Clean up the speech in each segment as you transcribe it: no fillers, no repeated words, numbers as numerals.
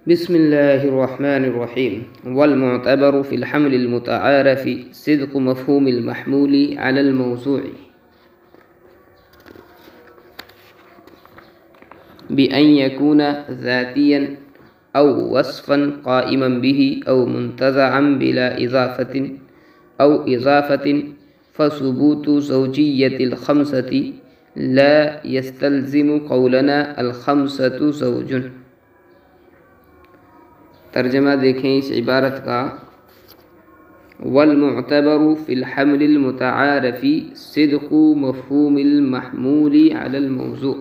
بسم الله الرحمن الرحيم. والمعتبر في الحمل المتعارف صدق مفهوم المحمول على الموضوع بأن يكون ذاتيا أو وصفا قائما به أو منتزعا بلا إضافة فثبوت زوجية الخمسة لا يستلزم قولنا الخمسة زوج. ترجمہ دیکھیں اس عبارت کا. والمعتبر فی الحمل المتعارف صدق مفہوم المحمول علی الموضوع،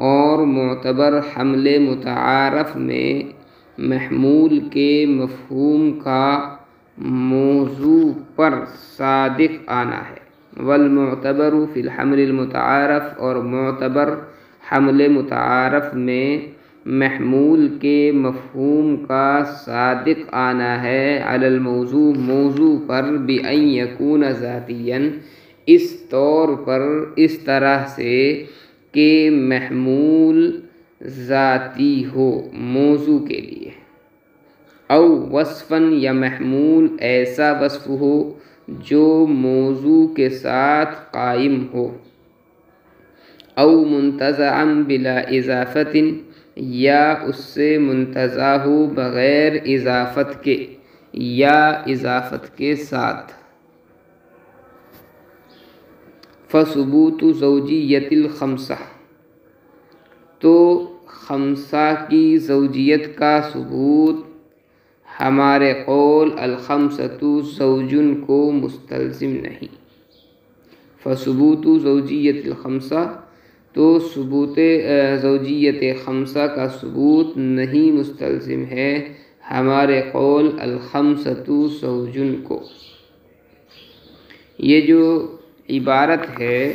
اور معتبر حمل متعارف میں محمول کے مفہوم کا موضوع پر صادق آنا ہے. والمعتبر فی الحمل المتعارف، اور معتبر حمل متعارف میں محمول کے مفہوم کا صادق آنا ہے علی الموضوع، موضوع پر، بأن یکون ذاتیا، اس طور پر، اس طرح سے کہ محمول ذاتی ہو موضوع کے لیے، او وصفاً، یا محمول ایسا وصف ہو جو موضوع کے ساتھ قائم ہو، او منتزعا بلا اضافت، یا اس سے منتزع ہو بغیر اضافت کے یا اضافت کے ساتھ. فثبوت زوجیت الخمسہ، تو خمسہ کی زوجیت کا ثبوت ہمارے قول الخمسۃ زوجن کو مستلزم نہیں. فثبوت زوجیت الخمسہ، تو ثبوت زوجیت خمسہ کا ثبوت نہیں مستلزم ہے ہمارے قول الخمسۃ زوجن کو. یہ جو عبارت ہے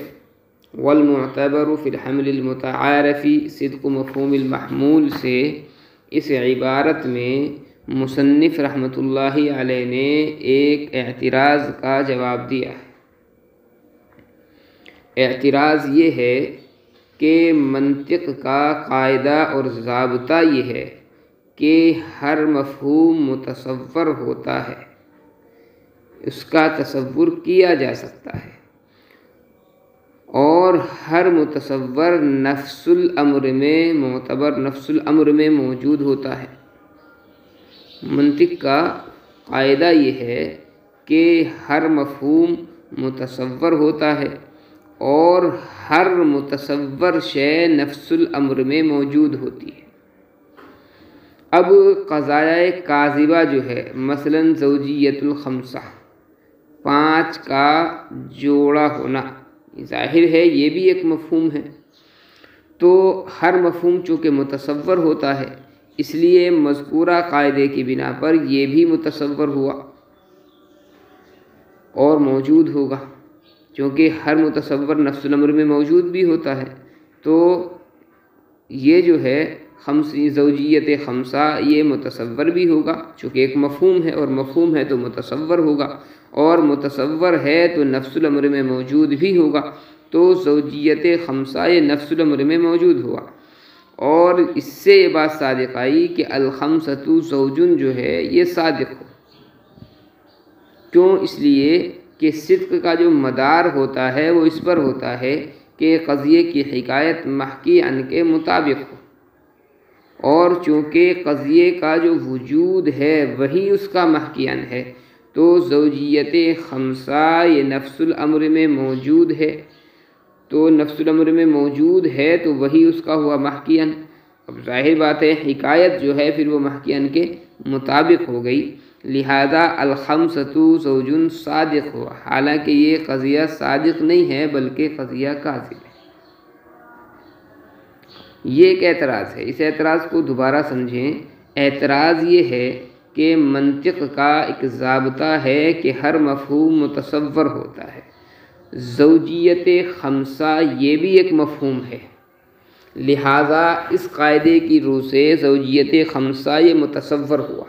والمعتبر فی الحمل المتعارف صدق مفہوم المحمول سے، اس عبارت میں مصنف رحمۃ اللہ علیہ نے ایک اعتراض کا جواب دیا ہے. اعتراض یہ ہے کہ منطق کا قاعدہ اور ضابطہ یہ ہے کہ ہر مفہوم متصور ہوتا ہے، اس کا تصور کیا جا سکتا ہے، اور ہر متصور نفس الامر میں معتبر نفس الامر میں موجود ہوتا ہے. منطق کا قاعدہ یہ ہے کہ ہر مفہوم متصور ہوتا ہے اور ہر متصور شے نفس الامر میں موجود ہوتی ہے. اب قضایہ کاذبہ جو ہے، مثلا زوجیت الخمسہ، 5 کا جوڑا ہونا، ظاہر ہے یہ بھی ایک مفہوم ہے. تو ہر مفہوم چونکہ متصور ہوتا ہے، اس لیے مذکورہ قاعدے کی بنا پر یہ بھی متصور ہوا اور موجود ہوگا. چونکہ ہر متصور نفس الامر میں موجود بھی ہوتا ہے، تو یہ جو ہے زوجیت خمسہ یہ متصور بھی ہوگا، چونکہ ایک مفہوم ہے، اور مفہوم ہے تو متصور ہوگا، اور متصور ہے تو نفس الامر میں موجود بھی ہوگا. تو زوجیت خمسہ یہ نفس الامر میں موجود ہوا، اور اس سے یہ بات صادق آئی کہ الخمسۃ زوجن جو ہے یہ صادق ہو. کیوں؟ اس لیے کہ صدق کا جو مدار ہوتا ہے وہ اس پر ہوتا ہے کہ قضیے کی حکایت محکی عن کے مطابق ہو، اور چونکہ قضیے کا جو وجود ہے وہی اس کا محکی عن ہے، تو زوجیت خمسہ یہ نفس الامر میں موجود ہے، تو نفس الامر میں موجود ہے تو وہی اس کا ہوا محکی عن. اب ظاہر بات ہے حکایت جو ہے پھر وہ محکی عن کے مطابق ہو گئی، لہذا الخمسۃ زوجن صادق ہوا، حالانکہ یہ قضیہ صادق نہیں ہے بلکہ قضیہ کاذب ہے. یہ ایک اعتراض ہے. اس اعتراض کو دوبارہ سمجھیں. اعتراض یہ ہے کہ منطق کا ایک ضابطہ ہے کہ ہر مفہوم متصور ہوتا ہے. زوجیت خمسہ یہ بھی ایک مفہوم ہے، لہذا اس قاعدے کی روح سے زوجیت خمسہ یہ متصور ہوا،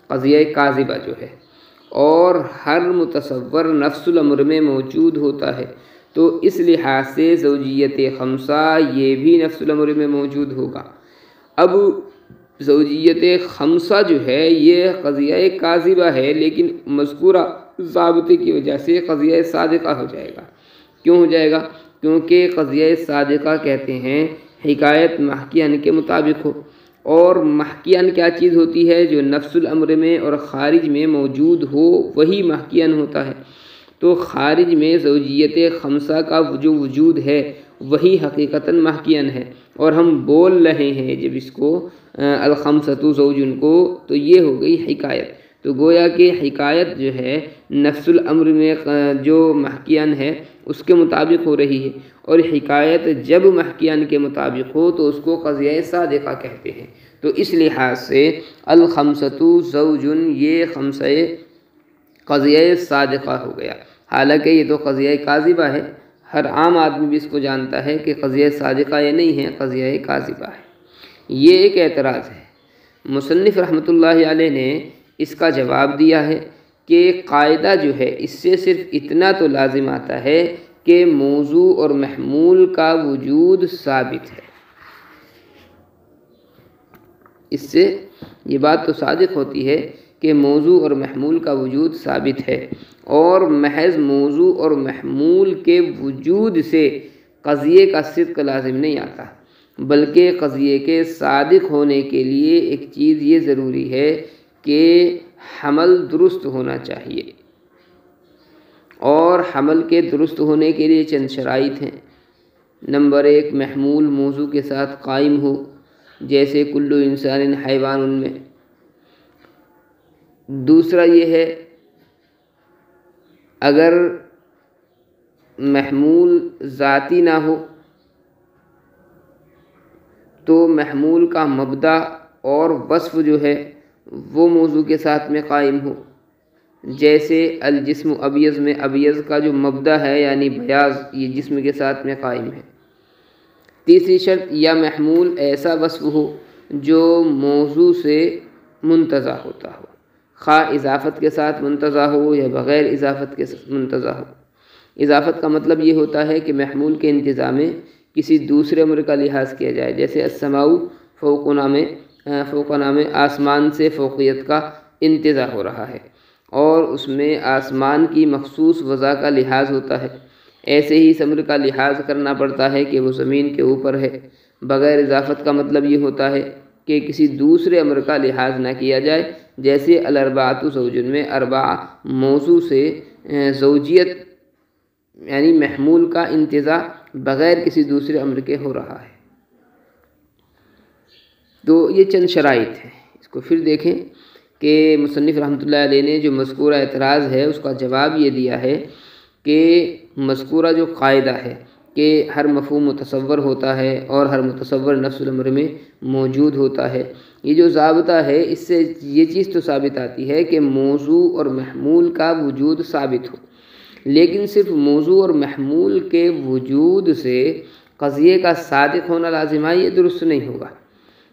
قضیہ کاذبہ جو ہے، اور ہر متصور نفس الامر میں موجود ہوتا ہے، تو اس لحاظ سے زوجیت خمسہ یہ بھی نفس الامر میں موجود ہوگا. اب زوجیت خمسہ جو ہے یہ قضیہ کاذبہ ہے، لیکن مذکورہ ضابطے کی وجہ سے قضیہ صادقہ ہو جائے گا۔ کیوں ہو جائے گا؟ کیونکہ قضیہ صادقہ کہتے ہیں حکایت محکیان کے مطابق ہو، اور محکیان کیا چیز ہوتی ہے؟ جو نفس الامر میں اور خارج میں موجود ہو وہی محکیان ہوتا ہے۔ تو خارج میں زوجیت خمسہ کا جو وجود ہے وہی حقیقتاً محکیان ہے، اور ہم بول رہے ہیں جب اس کو الخمسۃ زوجن کو، تو یہ ہو گئی حکایت۔ تو گویا کہ حکایت جو ہے نفس الامر میں جو محکیان ہے اس کے مطابق ہو رہی ہے، اور حکایت جب محکیان کے مطابق ہو تو اس کو قضیہ صادقہ کہتے ہیں۔ تو اس لحاظ سے الخمسۃ زوجن یہ خمسہ قضیہ صادقہ ہو گیا، حالانکہ یہ تو قضیہ کاذبہ ہے۔ ہر عام آدمی بھی اس کو جانتا ہے کہ قضیہ صادقہ یہ نہیں ہے، قضیہ کاذبہ ہے۔ یہ ایک اعتراض ہے۔ مصنف رحمۃ اللہ علیہ نے اس کا جواب دیا ہے کہ قاعدہ جو ہے اس سے صرف اتنا تو لازم آتا ہے کہ موضوع اور محمول کا وجود ثابت ہے۔ اس سے یہ بات تو صادق ہوتی ہے کہ موضوع اور محمول کا وجود ثابت ہے، اور محض موضوع اور محمول کے وجود سے قضیے کا صدق لازم نہیں آتا، بلکہ قضیے کے صادق ہونے کے لیے ایک چیز یہ ضروری ہے کہ حمل درست ہونا چاہیے، اور حمل کے درست ہونے کے لیے چند شرائط ہیں۔ نمبر 1، محمول موضوع کے ساتھ قائم ہو، جیسے کلو انسان حیوان میں۔ دوسرا یہ ہے اگر محمول ذاتی نہ ہو تو محمول کا مبدا اور وصف جو ہے وہ موضوع کے ساتھ میں قائم ہو، جیسے الجسم ابیض میں ابیض کا جو مبدا ہے یعنی بیاض، یہ جسم کے ساتھ میں قائم ہے۔ تیسری شرط، یا محمول ایسا وصف ہو جو موضوع سے منتزع ہوتا ہو، خواہ اضافت کے ساتھ منتزع ہو یا بغیر اضافت کے منتزع ہو۔ اضافت کا مطلب یہ ہوتا ہے کہ محمول کے انتظام میں کسی دوسرے امر کا لحاظ کیا جائے، جیسے السماء فوقنا میں آسمان سے فوقیت کا انتزاع ہو رہا ہے، اور اس میں آسمان کی مخصوص وضع کا لحاظ ہوتا ہے۔ ایسے ہی اس امر کا لحاظ کرنا پڑتا ہے کہ وہ زمین کے اوپر ہے۔ بغیر اضافت کا مطلب یہ ہوتا ہے کہ کسی دوسرے امر کا لحاظ نہ کیا جائے، جیسے الاربعۃ زوجن میں اربعہ موضوع سے زوجیت یعنی محمول کا انتزاع بغیر کسی دوسرے امر کے ہو رہا ہے۔ تو یہ چند شرائط ہیں۔ اس کو پھر دیکھیں کہ مصنف رحمۃ اللہ علیہ نے جو مذکورہ اعتراض ہے اس کا جواب یہ دیا ہے کہ مذکورہ جو قاعدہ ہے کہ ہر مفہوم متصور ہوتا ہے اور ہر متصور نفس الامر میں موجود ہوتا ہے، یہ جو ضابطہ ہے اس سے یہ چیز تو ثابت آتی ہے کہ موضوع اور محمول کا وجود ثابت ہو، لیکن صرف موضوع اور محمول کے وجود سے قضیے کا صادق ہونا لازم ہے، یہ درست نہیں ہوگا۔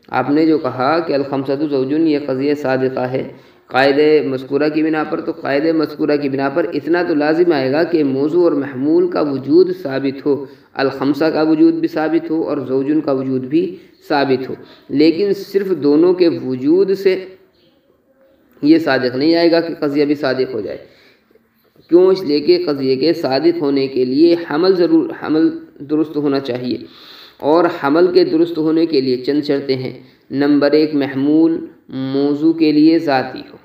آپ نے جو کہا کہ الخمسۃ زوجن یہ قضیہ صادقہ ہے قاعدہ مذکورہ کی بنا پر، تو قاعدہ مذکورہ کی بنا پر اتنا تو لازم آئے گا کہ موضوع اور محمول کا وجود ثابت ہو، الخمسہ کا وجود بھی ثابت ہو اور زوجن کا وجود بھی ثابت ہو، لیکن صرف دونوں کے وجود سے یہ صادق نہیں آئے گا کہ قضیہ بھی صادق ہو جائے۔ کیوں؟ اس لیے کہ قضیے کے صادق ہونے کے لیے حمل درست ہونا چاہیے، اور حمل کے درست ہونے کے لیے چند شرطیں ہیں۔ نمبر 1، محمول موضوع کے لیے ذاتی ہو۔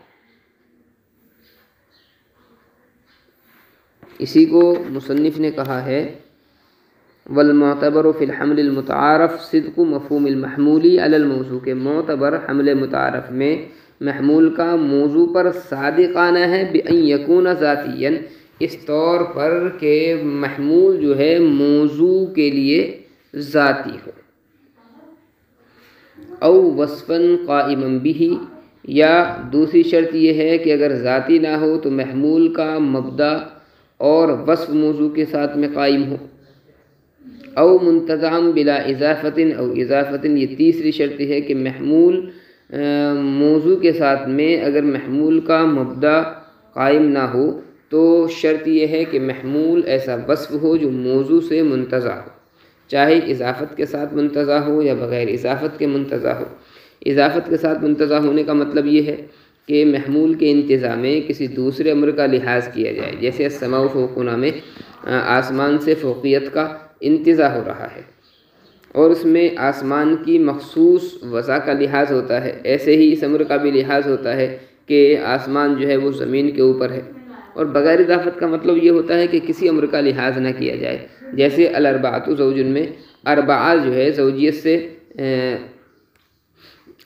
اسی کو مصنف نے کہا ہے والمعتبر فی الحمل المتعارف صدق مفہوم المحمولی علی الموضوع، کے معتبر حمل متعارف میں محمول کا موضوع پر صادق آنا ہے بأن یکون ذاتیا، اس طور پر کہ محمول جو ہے موضوع کے لیے ذاتی ہو، او وصفا قائما به، یا دوسری شرط یہ ہے کہ اگر ذاتی نہ ہو تو محمول کا مبدا اور وصف موضوع کے ساتھ میں قائم ہو، او منتظم بلا اضافت او اضافت، یہ تیسری شرط ہے کہ محمول موضوع کے ساتھ میں اگر محمول کا مبدا قائم نہ ہو تو شرط یہ ہے کہ محمول ایسا وصف ہو جو موضوع سے منتزع ہو، چاہے اضافت کے ساتھ منتزع ہو یا بغیر اضافت کے منتزع ہو۔ اضافت کے ساتھ منتزع ہونے کا مطلب یہ ہے کہ محمول کے انتظام میں کسی دوسرے امر کا لحاظ کیا جائے، جیسے السماء فوقنا میں آسمان سے فوقیت کا انتزاع ہو رہا ہے اور اس میں آسمان کی مخصوص وضع کا لحاظ ہوتا ہے، ایسے ہی اس امر کا بھی لحاظ ہوتا ہے کہ آسمان جو ہے وہ زمین کے اوپر ہے۔ اور بغیر اضافت کا مطلب یہ ہوتا ہے کہ کسی امر کا لحاظ نہ کیا جائے، جیسے الاربعۃ زوج میں اربعہ جو ہے زوجیت سے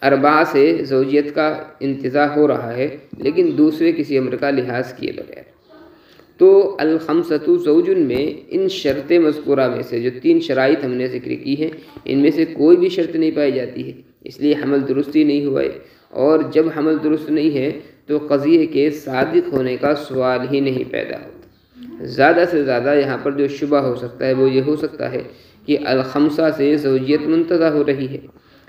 اربعہ سے زوجیت کا انتزاع ہو رہا ہے لیکن دوسرے کسی امر کا لحاظ کیے بغیر۔ تو الخمسۃ زوج میں ان شرط مذکورہ میں سے جو 3 شرائط ہم نے ذکر کی ہیں ان میں سے کوئی بھی شرط نہیں پائی جاتی ہے، اس لیے حمل درست ہی نہیں ہوا ہے، اور جب حمل درست نہیں ہے تو قضیے کے صادق ہونے کا سوال ہی نہیں پیدا ہوتا۔ زیادہ سے زیادہ یہاں پر جو شبہ ہو سکتا ہے وہ یہ ہو سکتا ہے کہ الخمسہ سے زوجیت منتزع ہو رہی ہے،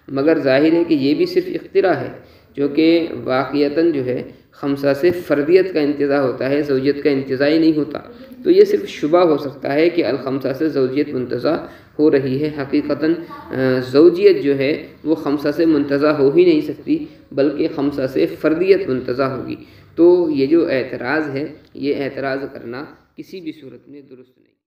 مگر ظاہر ہے کہ یہ بھی صرف اختراع ہے، جو کہ واقعتاً جو ہے خمسہ سے فردیت کا انتزاع ہوتا ہے، زوجیت کا انتزاع ہی نہیں ہوتا۔ تو یہ صرف شبہ ہو سکتا ہے کہ الخمسہ سے زوجیت منتزع ہو رہی ہے، حقیقتاً زوجیت جو ہے وہ خمسہ سے منتزع ہو ہی نہیں سکتی بلکہ خمسہ سے فردیت منتزع ہوگی۔ تو یہ جو اعتراض ہے یہ اعتراض کرنا کسی بھی صورت میں درست نہیں۔